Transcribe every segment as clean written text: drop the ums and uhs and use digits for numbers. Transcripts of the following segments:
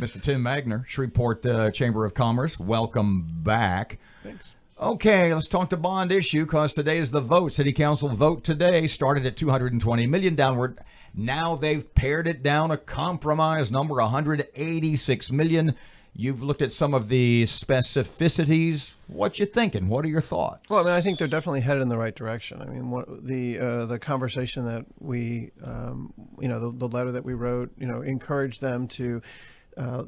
Mr. Tim Magner, Shreveport Chamber of Commerce. Welcome back. Thanks. Okay, let's talk the bond issue because today is the vote. City Council vote today started at $220 million downward. Now they've pared it down, a compromise number, $186 million. You've looked at some of the specificities. What you thinking? What are your thoughts? Well, I mean, I think they're definitely headed in the right direction. I mean, the conversation that we, the letter that we wrote, encouraged them to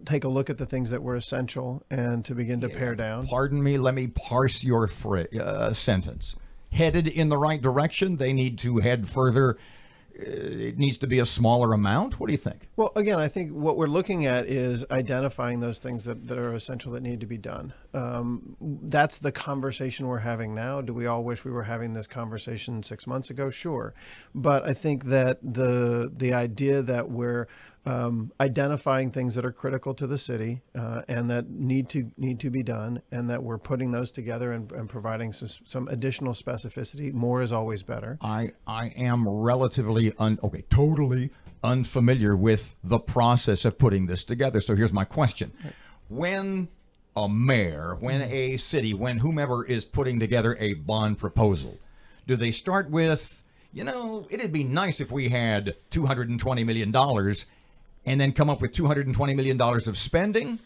take a look at the things that were essential and to begin to pare down. Pardon me. Let me parse your sentence. Headed in the right direction. They need to head further. It needs to be a smaller amount. What do you think? Well, again, I think what we're looking at is identifying those things that are essential that need to be done. That's the conversation we're having now. Do we all wish we were having this conversation 6 months ago? Sure. But I think that the idea that we're identifying things that are critical to the city and that need to be done, and that we're putting those together and providing some additional specificity. More is always better. I am relatively totally unfamiliar with the process of putting this together. So here's my question. When a mayor, when a city, when whomever is putting together a bond proposal, do they start with, it'd be nice if we had $220 million and then come up with $220 million of spending?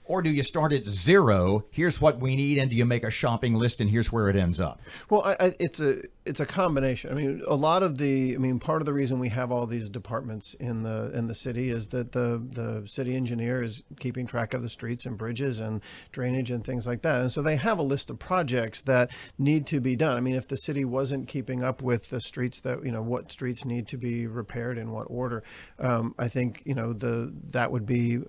Or do you start at zero? Here's what we need, and do you make a shopping list, and here's where it ends up? Well, it's a combination. I mean, part of the reason we have all these departments in the city is that the city engineer is keeping track of the streets and bridges and drainage and things like that, and so they have a list of projects that need to be done. I mean, if the city wasn't keeping up with the streets that what streets need to be repaired in what order, I think that would be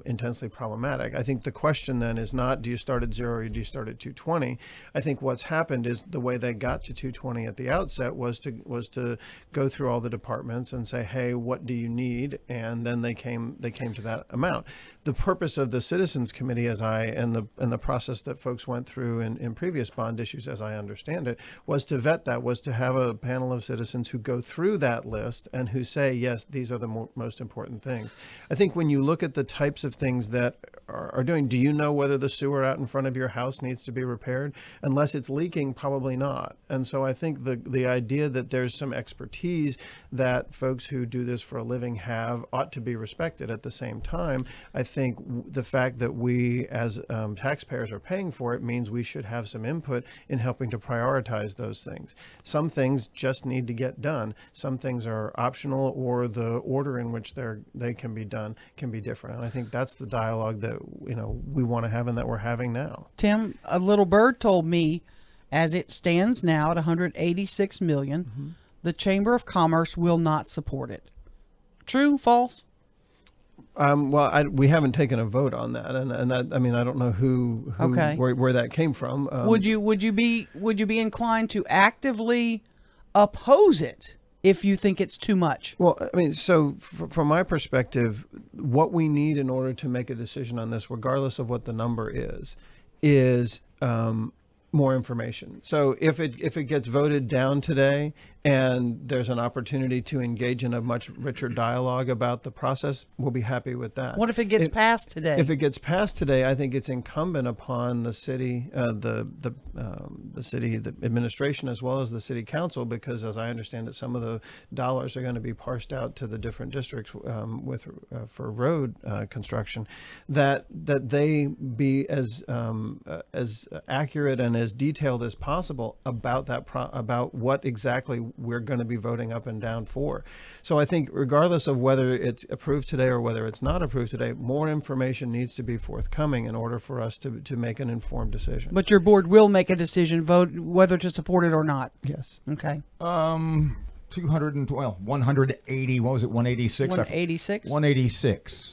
intensely problematic. I think the question then is not, do you start at zero or do you start at 220? I think what's happened is the way they got to 220 at the outset was to go through all the departments and say, hey, what do you need? And then they came to that amount. The purpose of the Citizens Committee, and the process that folks went through in previous bond issues, as I understand it, was to vet that, was to have a panel of citizens who go through that list and who say, yes, these are the most important things. I think when you look at the types of things that are doing, do you know whether the sewer out in front of your house needs to be repaired? Unless it's leaking, probably not. And so I think the idea that there's some expertise that folks who do this for a living have ought to be respected. At the same time, I think the fact that we as taxpayers are paying for it means we should have some input in helping to prioritize those things. Some things just need to get done. Some things are optional, or the order in which they can be done can be different. And I think that's the dialogue that we want to have and that we're having now. Tim, a little bird told me, as it stands now at $186 million, the Chamber of Commerce will not support it. True, false? Well, we haven't taken a vote on that, and that, I mean, I don't know where that came from. Would you be inclined to actively oppose it if you think it's too much? Well, I mean, so from my perspective, what we need in order to make a decision on this, regardless of what the number is more information. So if it gets voted down today and there's an opportunity to engage in a much richer dialogue about the process, we'll be happy with that. What if it gets passed today? If it gets passed today, I think it's incumbent upon the city, the administration, as well as the city council, because as I understand it, some of the dollars are going to be parsed out to the different districts for road construction, that they be as accurate and as detailed as possible about about what exactly we're going to be voting up and down for. So I think regardless of whether it's approved today or whether it's not approved today, more information needs to be forthcoming in order for us to make an informed decision. But your board will make a decision, vote whether to support it or not. Yes. Okay. 180, what was it, 186? 186? 186.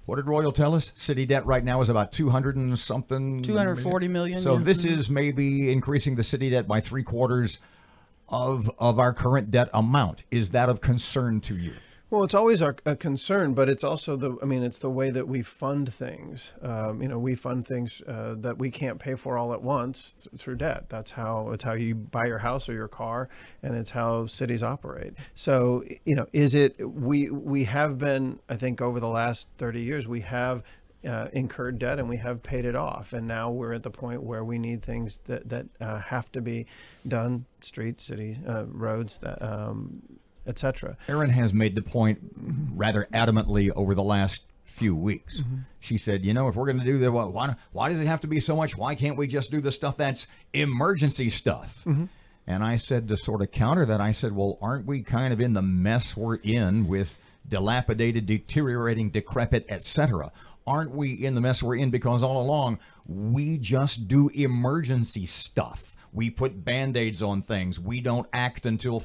What did Royal tell us? City debt right now is about 200 and something. 240 million. So this is maybe increasing the city debt by 3/4 of our current debt amount. Is that of concern to you? Well, it's always a concern, but it's also I mean, it's the way that we fund things. We fund things that we can't pay for all at once through debt. It's how you buy your house or your car, and it's how cities operate. So, we have been, I think, over the last 30 years, we have incurred debt and we have paid it off. And now we're at the point where we need things that have to be done, streets, cities, roads, etc. Erin has made the point rather adamantly over the last few weeks. She said, if we're going to do that, why does it have to be so much? Why can't we just do the stuff that's emergency stuff? And I said, to sort of counter that, I said, well, aren't we kind of in the mess we're in with dilapidated, deteriorating, decrepit, etc.? Aren't we in the mess we're in because all along we just do emergency stuff? We put Band-Aids on things. We don't act until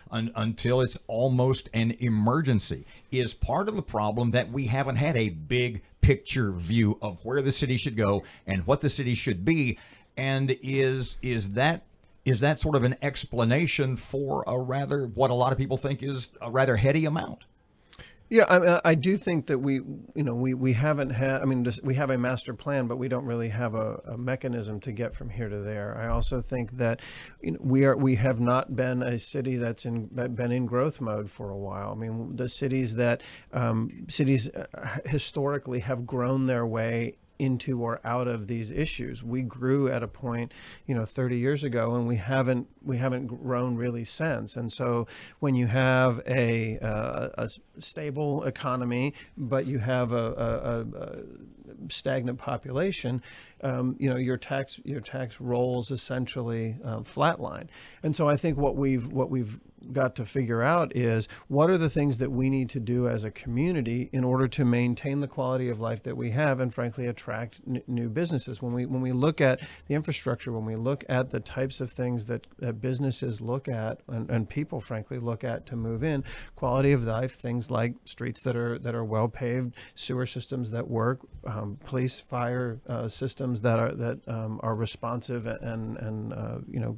until it's almost an emergency. Is part of the problem that we haven't had a big picture view of where the city should go and what the city should be? And is that sort of an explanation for what a lot of people think is a rather heady amount? Yeah, I do think that we haven't had. I mean, we have a master plan, but we don't really have a mechanism to get from here to there. I also think that we have not been a city that's been in growth mode for a while. I mean, the cities historically have grown their way into or out of these issues. We grew at a point, 30 years ago, and we haven't grown really since. And so when you have a stable economy, but you have a stagnant population, your tax rolls essentially flatline. And so I think what we've got to figure out is what are the things that we need to do as a community in order to maintain the quality of life that we have, and frankly attract new businesses. When we look at the infrastructure, when we look at the types of things that businesses look at and people frankly look at to move in, quality of life, things like streets that are well paved, sewer systems that work, police, fire systems that are responsive and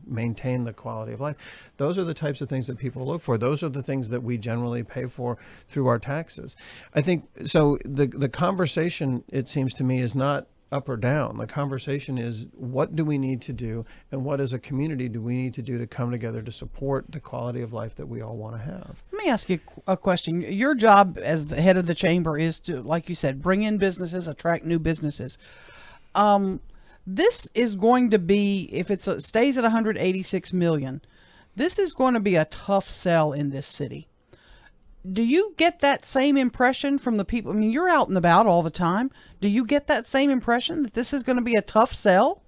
maintain the quality of life. Those are the types of things that people look for. Those are the things that we generally pay for through our taxes. I think so. The conversation, it seems to me, is not up or down. The conversation is, what do we need to do, and what as a community do we need to do to come together to support the quality of life that we all want to have? Let me ask you a question. Your job as the head of the chamber is to, like you said, bring in businesses, attract new businesses. This is going to be, if it stays at 186 million, this is going to be a tough sell in this city. Do you get that same impression from the people? I mean, you're out and about all the time. Do you get that same impression that this is going to be a tough sell?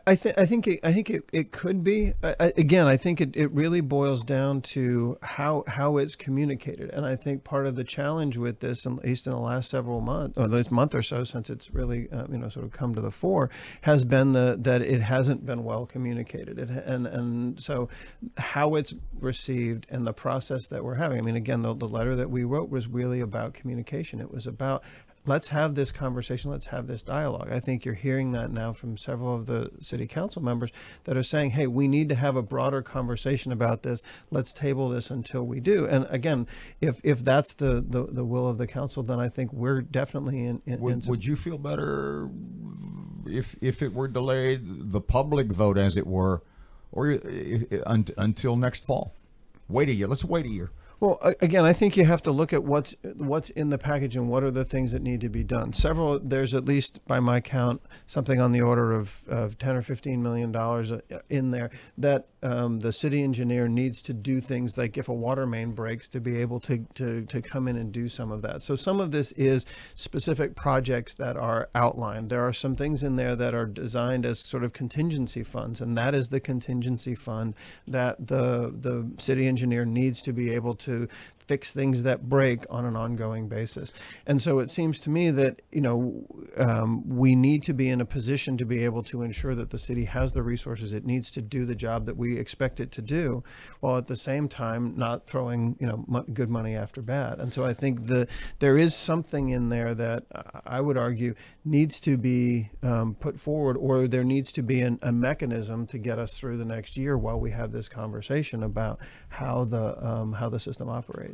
I think it could be. Again, I think it really boils down to how it's communicated, and I think part of the challenge with this, at least in the last several months, or this month or so, since it's really sort of come to the fore, has been that it hasn't been well communicated, and so how it's received and the process that we're having. I mean, again, the letter that we wrote was really about communication. It was about, let's have this conversation. Let's have this dialogue. I think you're hearing that now from several of the city council members that are saying, hey, we need to have a broader conversation about this. Let's table this until we do. And again, if that's the will of the council, then I think we're definitely in Would you feel better if it were delayed, the public vote, as it were, or until next fall? Wait a year. Let's wait a year. Well, again, I think you have to look at what's in the package and what are the things that need to be done. There's at least, by my count, something on the order of $10 or $15 million in there that the city engineer needs to do things like, if a water main breaks, to be able to come in and do some of that. So some of this is specific projects that are outlined. There are some things in there that are designed as sort of contingency funds, and that is the contingency fund that the city engineer needs to be able to fix things that break on an ongoing basis. And so it seems to me that we need to be in a position to be able to ensure that the city has the resources it needs to do the job that we expect it to do, while at the same time not throwing good money after bad. And so I think there is something in there that I would argue needs to be put forward, or there needs to be a mechanism to get us through the next year while we have this conversation about how the system operates.